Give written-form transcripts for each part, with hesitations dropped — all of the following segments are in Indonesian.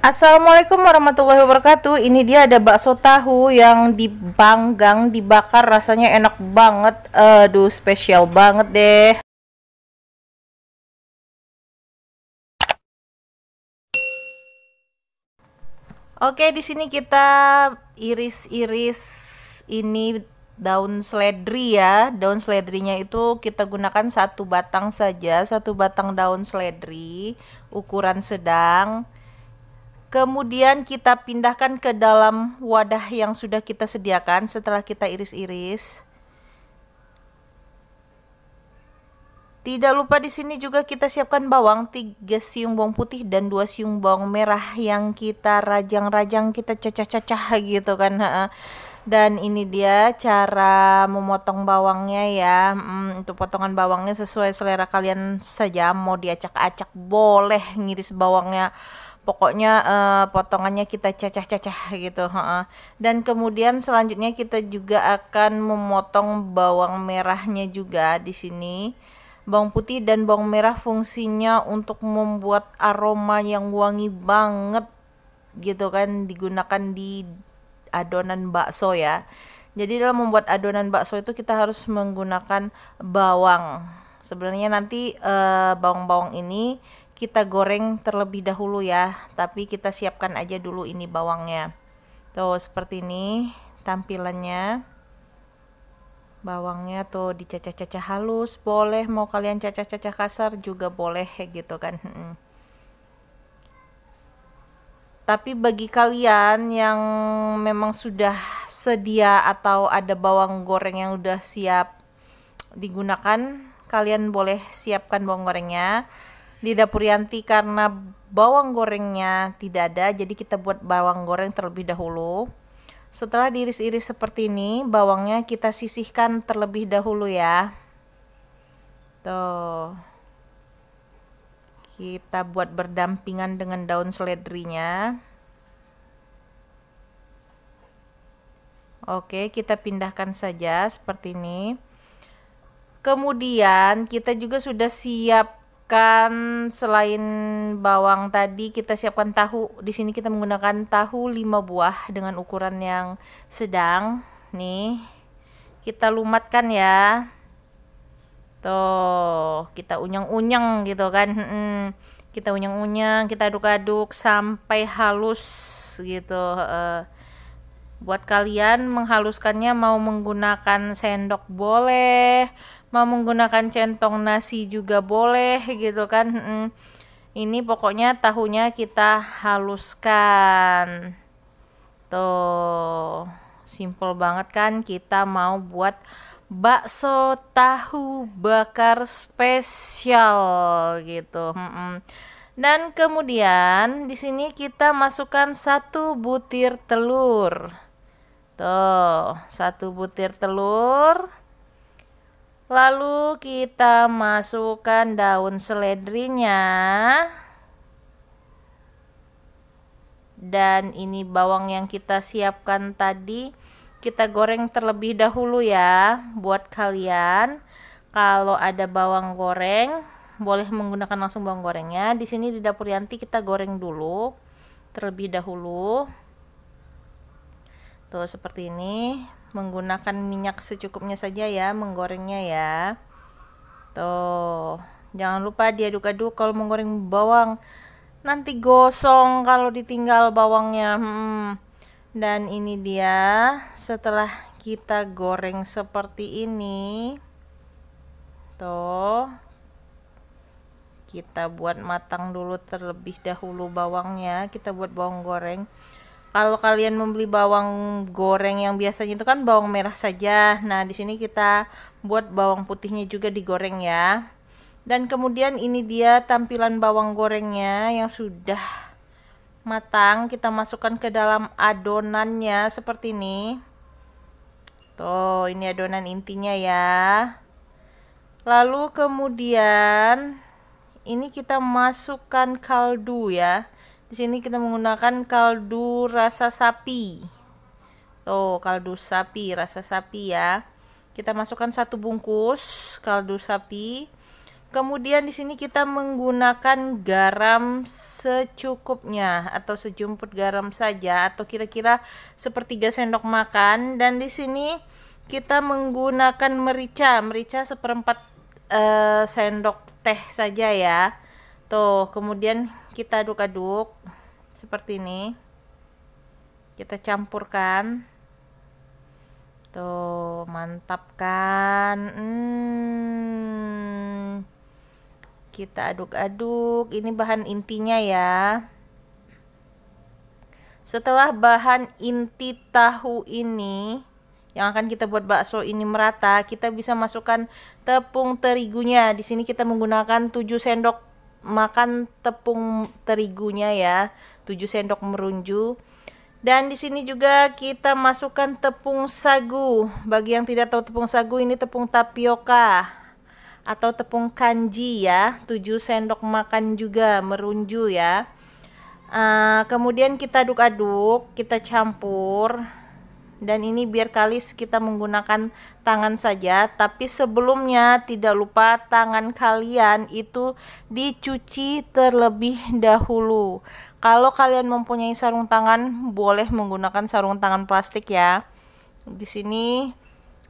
Assalamualaikum warahmatullahi wabarakatuh. Ini dia ada bakso tahu yang dipanggang, dibakar, rasanya enak banget. Aduh, spesial banget deh. Oke, di sini kita iris-iris ini daun seledri ya. Daun seledrinya itu kita gunakan satu batang saja, satu batang daun seledri ukuran sedang. Kemudian kita pindahkan ke dalam wadah yang sudah kita sediakan setelah kita iris-iris. Tidak lupa di sini juga kita siapkan bawang, 3 siung bawang putih dan 2 siung bawang merah yang kita rajang-rajang, kita cacah-cacah gitu kan. Dan ini dia cara memotong bawangnya ya. Untuk potongan bawangnya sesuai selera kalian saja, mau diacak-acak boleh, ngiris bawangnya. Pokoknya potongannya kita cacah-cacah gitu. Dan kemudian selanjutnya kita juga akan memotong bawang merahnya juga di sini. Bawang putih dan bawang merah fungsinya untuk membuat aroma yang wangi banget gitu kan, digunakan di adonan bakso ya. Jadi dalam membuat adonan bakso itu kita harus menggunakan bawang. Sebenarnya nanti bawang-bawang ini kita goreng terlebih dahulu ya, tapi kita siapkan aja dulu ini bawangnya. Tuh seperti ini tampilannya. Bawangnya tuh dicacah-cacah halus, boleh mau kalian cacah-cacah kasar juga boleh gitu kan. Tapi bagi kalian yang memang sudah sedia atau ada bawang goreng yang udah siap digunakan, kalian boleh siapkan bawang gorengnya. Di dapur Yanti karena bawang gorengnya tidak ada, jadi kita buat bawang goreng terlebih dahulu. Setelah diiris-iris seperti ini, bawangnya kita sisihkan terlebih dahulu ya. Tuh. Kita buat berdampingan dengan daun seledrinya. Oke, kita pindahkan saja seperti ini. Kemudian kita juga sudah siapkan, selain bawang tadi kita siapkan tahu. Di sini kita menggunakan tahu 5 buah dengan ukuran yang sedang. Nih, kita lumatkan ya. Tuh, kita unyang-unyang gitu kan. Kita unyang-unyang, kita aduk-aduk sampai halus gitu. Buat kalian menghaluskannya mau menggunakan sendok boleh, mau menggunakan centong nasi juga boleh gitu kan. Ini pokoknya tahunya kita haluskan. Tuh, simple banget kan, kita mau buat bakso tahu bakar spesial gitu. Dan kemudian di sini kita masukkan 1 butir telur. Tuh, 1 butir telur. Lalu kita masukkan daun seledrinya. Dan ini bawang yang kita siapkan tadi, kita goreng terlebih dahulu ya. Buat kalian kalau ada bawang goreng, boleh menggunakan langsung bawang gorengnya. Di sini di dapur Yanti kita goreng dulu terlebih dahulu. Tuh seperti ini, menggunakan minyak secukupnya saja ya menggorengnya ya. Tuh, jangan lupa diaduk-aduk kalau menggoreng bawang, nanti gosong kalau ditinggal bawangnya. Dan ini dia setelah kita goreng seperti ini. Tuh, kita buat matang dulu terlebih dahulu bawangnya. Kita buat bawang goreng. Kalau kalian membeli bawang goreng yang biasanya itu kan bawang merah saja. Nah, di sini kita buat bawang putihnya juga digoreng ya. Dan kemudian ini dia tampilan bawang gorengnya yang sudah matang. Kita masukkan ke dalam adonannya seperti ini. Tuh, ini adonan intinya ya. Lalu kemudian ini kita masukkan kaldu ya. Di sini kita menggunakan kaldu rasa sapi. Tuh, kaldu sapi, rasa sapi ya. Kita masukkan 1 bungkus kaldu sapi. Kemudian di sini kita menggunakan garam secukupnya atau sejumput garam saja atau kira-kira sepertiga sendok makan. Dan di sini kita menggunakan merica seperempat sendok teh saja ya. Tuh, kemudian kita aduk-aduk seperti ini. Kita campurkan. Tuh, mantap kan? Kita aduk-aduk. Ini bahan intinya ya. Setelah bahan inti tahu ini yang akan kita buat bakso ini merata, kita bisa masukkan tepung terigunya. Di sini kita menggunakan 7 sendok makan tepung terigunya ya, 7 sendok merunju. Dan di sini juga kita masukkan tepung sagu. Bagi yang tidak tahu tepung sagu, ini tepung tapioka atau tepung kanji ya, 7 sendok makan juga merunju ya. Kemudian kita aduk-aduk, kita campur. Dan ini biar kalis kita menggunakan tangan saja, tapi sebelumnya tidak lupa tangan kalian itu dicuci terlebih dahulu. Kalau kalian mempunyai sarung tangan, boleh menggunakan sarung tangan plastik ya. Di sini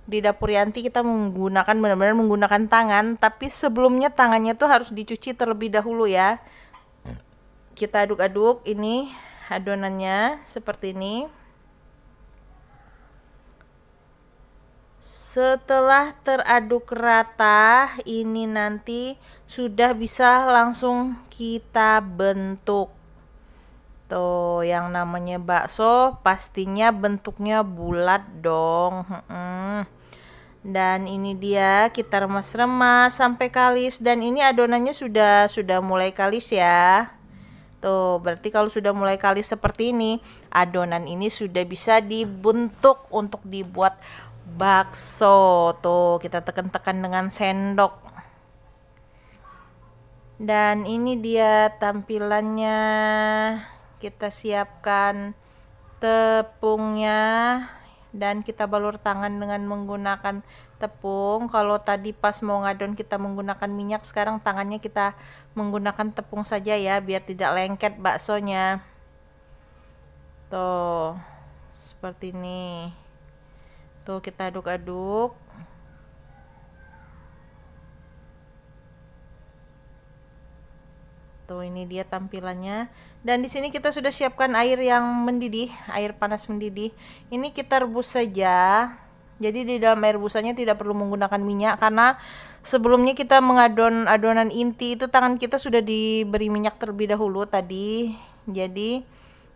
di dapur Yanti kita menggunakan benar-benar menggunakan tangan, tapi sebelumnya tangannya tuh harus dicuci terlebih dahulu ya. Kita aduk-aduk ini adonannya seperti ini. Setelah teraduk rata, ini nanti sudah bisa langsung kita bentuk. Tuh, yang namanya bakso pastinya bentuknya bulat dong. Dan ini dia, kita remas-remas sampai kalis. Dan ini adonannya sudah mulai kalis ya. Tuh, berarti kalau sudah mulai kalis seperti ini, adonan ini sudah bisa dibentuk untuk dibuat bakso. Tuh, kita tekan-tekan dengan sendok. Dan ini dia tampilannya. Kita siapkan tepungnya dan kita balur tangan dengan menggunakan tepung. Kalau tadi pas mau ngadon kita menggunakan minyak, sekarang tangannya kita menggunakan tepung saja ya, biar tidak lengket baksonya. Tuh, seperti ini. Tuh, kita aduk-aduk. Tuh, ini dia tampilannya. Dan di sini kita sudah siapkan air yang mendidih, air panas mendidih. Ini kita rebus saja. Jadi di dalam air rebusannya tidak perlu menggunakan minyak, karena sebelumnya kita mengadon adonan inti itu tangan kita sudah diberi minyak terlebih dahulu tadi. Jadi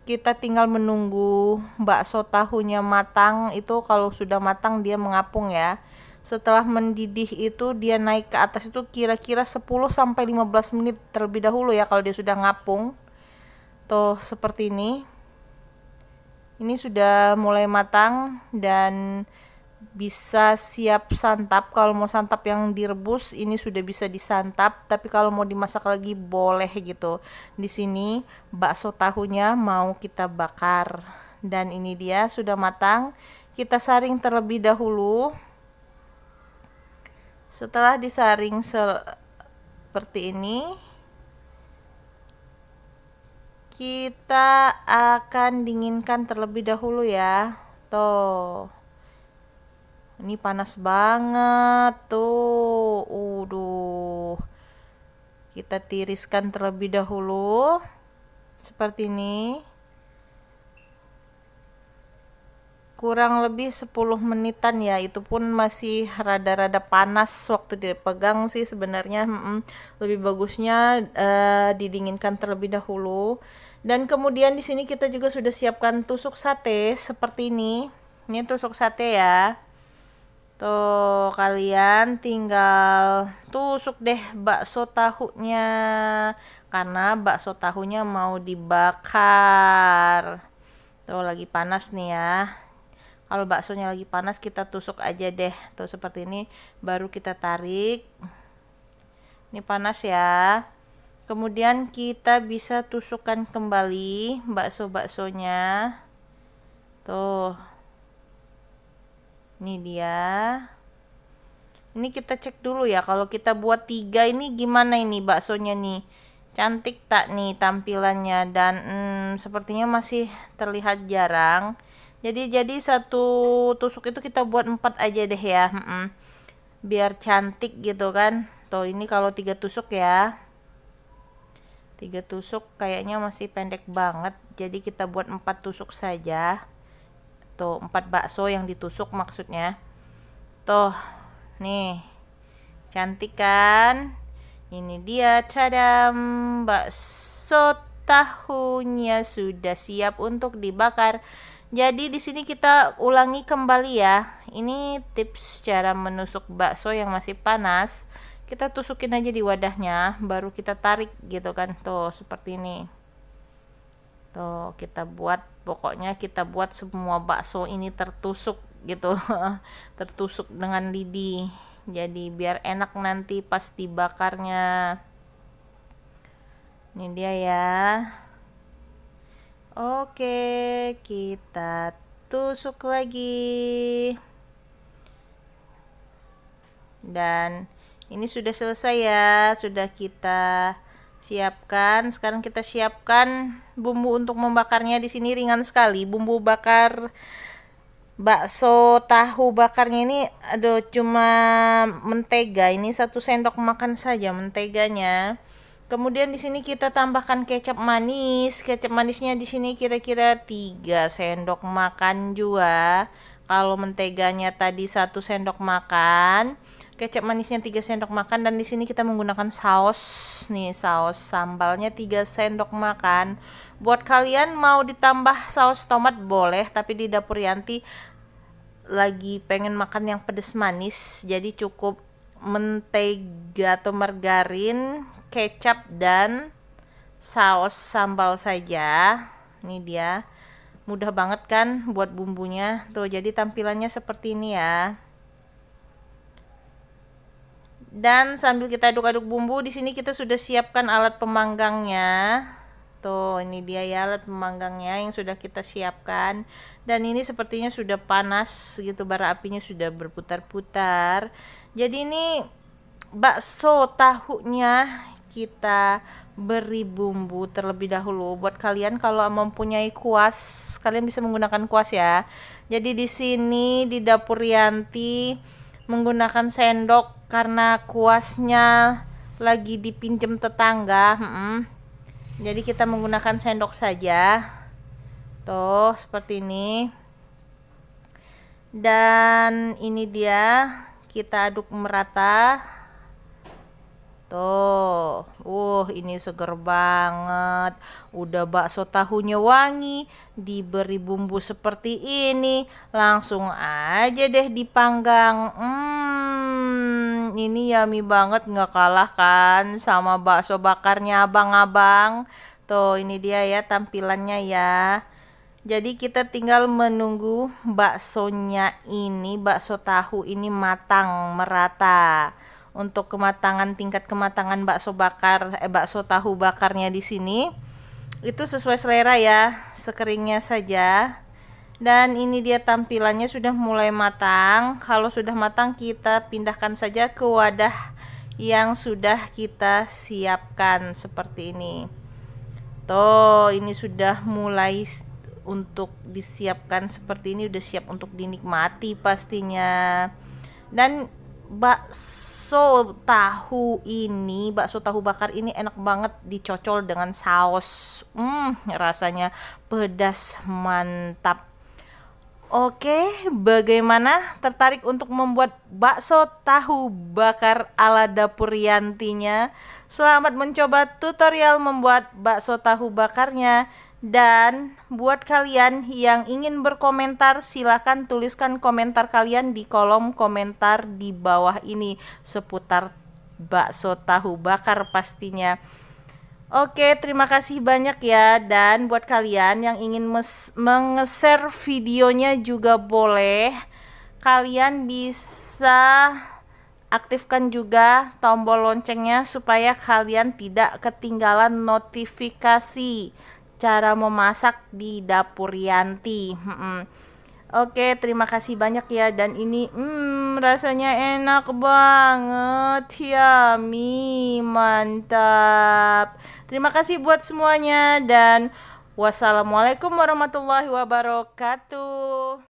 kita tinggal menunggu bakso tahunya matang. Itu kalau sudah matang dia mengapung ya. Setelah mendidih itu dia naik ke atas itu kira-kira 10-15 menit terlebih dahulu ya kalau dia sudah ngapung. Tuh, seperti ini. Ini sudah mulai matang dan bisa siap santap. Kalau mau santap yang direbus ini sudah bisa disantap, tapi kalau mau dimasak lagi boleh gitu. Di sini bakso tahunya mau kita bakar. Dan ini dia sudah matang. Kita saring terlebih dahulu. Setelah disaring seperti ini, kita akan dinginkan terlebih dahulu ya. Tuh, ini panas banget tuh. Kita tiriskan terlebih dahulu seperti ini. Kurang lebih 10 menitan ya, itu pun masih rada-rada panas waktu dipegang sih sebenarnya. Lebih bagusnya didinginkan terlebih dahulu. Dan kemudian di sini kita juga sudah siapkan tusuk sate seperti ini. Ini tusuk sate ya. Tuh, kalian tinggal tusuk deh bakso tahunya, karena bakso tahunya mau dibakar. Tuh, lagi panas nih ya. Kalau baksonya lagi panas kita tusuk aja deh. Tuh, seperti ini baru kita tarik. Ini panas ya. Kemudian kita bisa tusukkan kembali bakso-baksonya. Tuh. Ini dia. Ini kita cek dulu ya, kalau kita buat 3 ini gimana ini baksonya nih. Cantik tak nih tampilannya, dan sepertinya masih terlihat jarang. Jadi satu tusuk itu kita buat 4 aja deh ya. Biar cantik gitu kan. Tuh ini kalau 3 tusuk ya. 3 tusuk kayaknya masih pendek banget. Jadi kita buat 4 tusuk saja. Tuh 4 bakso yang ditusuk maksudnya. Tuh nih, cantik kan? Ini dia, cadam, bakso tahunya sudah siap untuk dibakar. Jadi di sini kita ulangi kembali ya. Ini tips cara menusuk bakso yang masih panas. Kita tusukin aja di wadahnya, baru kita tarik gitu kan. Tuh seperti ini. Tuh kita buat, pokoknya kita buat semua bakso ini tertusuk gitu. Tertusuk dengan lidi. Jadi biar enak nanti pas dibakarnya. Ini dia ya. Oke, kita tusuk lagi. Dan ini sudah selesai ya, sudah kita siapkan. Sekarang kita siapkan bumbu untuk membakarnya. Di sini ringan sekali. Bumbu bakar bakso tahu bakarnya ini, aduh, cuma mentega. Ini 1 sendok makan saja menteganya. Kemudian di sini kita tambahkan kecap manis. Kecap manisnya di sini kira-kira 3 sendok makan juga. Kalau menteganya tadi 1 sendok makan, kecap manisnya 3 sendok makan. Dan di sini kita menggunakan saus. Nih, saus sambalnya 3 sendok makan. Buat kalian mau ditambah saus tomat boleh, tapi di dapur Yanti lagi pengen makan yang pedas manis, jadi cukup mentega atau margarin, kecap, dan saus sambal saja. Ini dia, mudah banget kan buat bumbunya. Tuh, jadi tampilannya seperti ini ya. Dan sambil kita aduk-aduk bumbu, di sini kita sudah siapkan alat pemanggangnya. Tuh, ini dia ya alat pemanggangnya yang sudah kita siapkan. Dan ini sepertinya sudah panas gitu, bara apinya sudah berputar-putar. Jadi ini bakso tahunya kita beri bumbu terlebih dahulu. Buat kalian kalau mempunyai kuas, kalian bisa menggunakan kuas ya. Jadi di sini di dapur Yanti menggunakan sendok karena kuasnya lagi dipinjam tetangga. Jadi kita menggunakan sendok saja. Tuh seperti ini. Dan ini dia, kita aduk merata. Tuh, ini seger banget. Udah bakso tahunya wangi, diberi bumbu seperti ini, langsung aja deh dipanggang. Ini yummy banget, nggak kalah kan sama bakso bakarnya abang-abang. Tuh, ini dia ya tampilannya ya. Jadi kita tinggal menunggu baksonya ini, bakso tahu ini matang merata. Untuk tingkat kematangan bakso tahu bakarnya di sini itu sesuai selera ya, sekeringnya saja. Dan ini dia tampilannya sudah mulai matang. Kalau sudah matang kita pindahkan saja ke wadah yang sudah kita siapkan seperti ini. Tuh, ini sudah mulai untuk disiapkan seperti ini, udah siap untuk dinikmati pastinya. Dan bakso tahu bakar ini enak banget dicocol dengan saus. Rasanya pedas mantap. Oke, bagaimana? Tertarik untuk membuat bakso tahu bakar ala dapur Yantinya? Selamat mencoba tutorial membuat bakso tahu bakarnya. Dan buat kalian yang ingin berkomentar, silahkan tuliskan komentar kalian di kolom komentar di bawah ini seputar bakso tahu bakar pastinya. Oke, terima kasih banyak ya. Dan buat kalian yang ingin meng-share videonya juga boleh. Kalian bisa aktifkan juga tombol loncengnya supaya kalian tidak ketinggalan notifikasi cara memasak di dapur Yanti. Oke, terima kasih banyak ya. Dan ini rasanya enak banget. Yummy, mantap. Terima kasih buat semuanya dan wassalamualaikum warahmatullahi wabarakatuh.